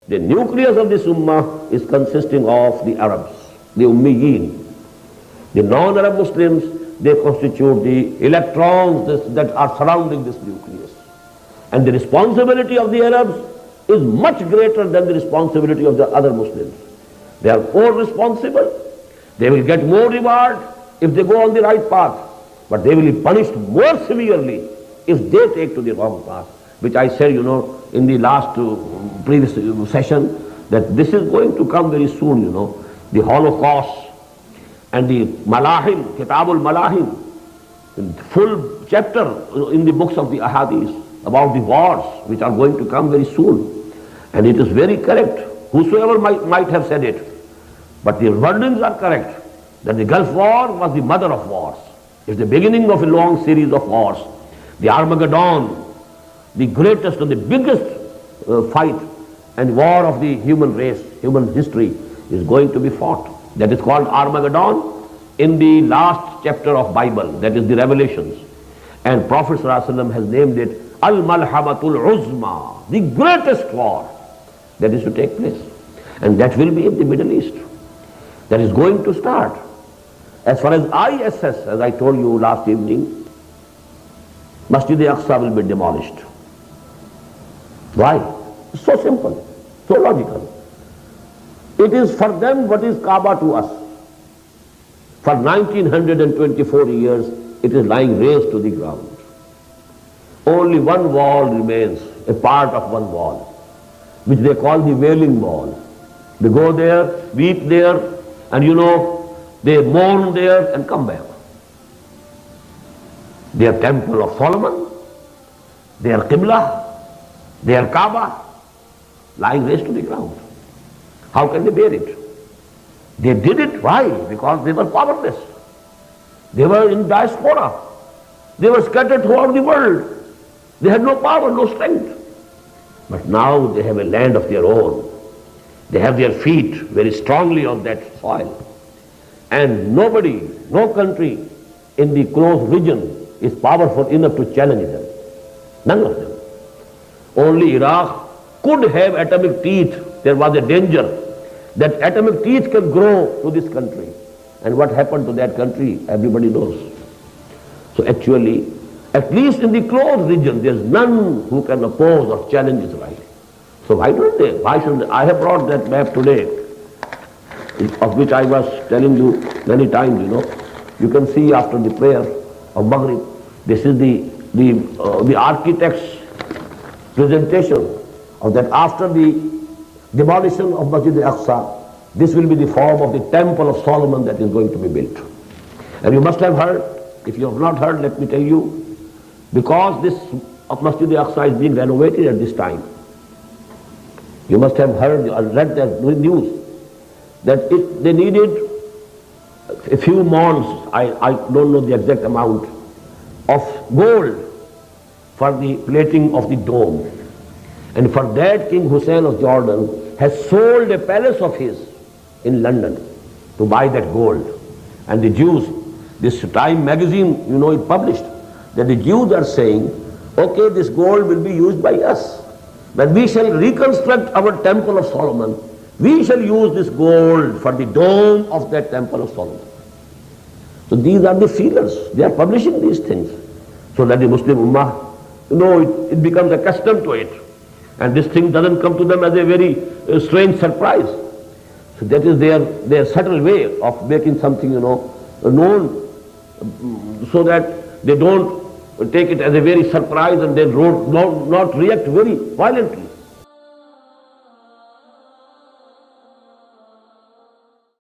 The nucleus of this ummah is consisting of the Arabs, the Ummiyeen. The non-Arab Muslims, they constitute the electrons that are surrounding this nucleus. And the responsibility of the Arabs is much greater than the responsibility of the other Muslims. They are more responsible. They will get more reward if they go on the right path. But they will be punished more severely if they take to the wrong path. Which I said, in the last previous session, that this is going to come very soon, the Holocaust and the Malahim, Kitabul Malahim, full chapter in the books of the Ahadith about the wars which are going to come very soon. And it is very correct, whosoever might have said it, but the wordings are correct, that the Gulf War was the mother of wars. It's the beginning of a long series of wars. The Armageddon, the greatest and the biggest fight and war of the human race, human history, is going to be fought. That is called Armageddon in the last chapter of Bible, that is the Revelations. And Prophet ﷺ has named it Al-Malhamatul Uzma, the greatest war that is to take place. And that will be in the Middle East. That is going to start. As far as I assess, as I told you last evening, Masjid al-Aqsa will be demolished. Why? It's so simple, so logical. It is for them what is Kaaba to us. For 1924 years, it is lying razed to the ground. Only one wall remains, a part of one wall, which they call the Wailing Wall. They go there, weep there, and they mourn there and come back. Their Temple of Solomon, their Qibla, their Kaaba, lying razed to the ground. How can they bear it? They did it. Why? Because they were powerless. They were in diaspora. They were scattered throughout the world. They had no power, no strength. But now they have a land of their own. They have their feet very strongly on that soil. And nobody, no country in the close region is powerful enough to challenge them. None of them. Only Iraq could have atomic teeth. There was a danger that atomic teeth can grow to this country. And what happened to that country, everybody knows. So actually, at least in the close region, there is none who can oppose or challenge Israel. So why don't they? Why shouldn't they? I have brought that map today, of which I was telling you many times, You can see after the prayer of Maghrib, this is the architect's presentation of that after the demolition of Masjid al-Aqsa, this will be the form of the Temple of Solomon that is going to be built. And you must have heard, if you have not heard, let me tell you, because this of Masjid al-Aqsa is being renovated at this time. You must have heard or read that news that they needed a few mounds, I don't know the exact amount, of gold for the plating of the dome. And for that, King Hussein of Jordan has sold a palace of his in London to buy that gold. And the Jews, this Time magazine, it published that the Jews are saying, okay, this gold will be used by us. When we shall reconstruct our Temple of Solomon, we shall use this gold for the dome of that Temple of Solomon. So these are the feelers. They are publishing these things. So that the Muslim Ummah, it becomes accustomed to it. And this thing doesn't come to them as a very strange surprise. So that is their subtle way of making something, known, so that they don't take it as a very surprise and they not react very violently.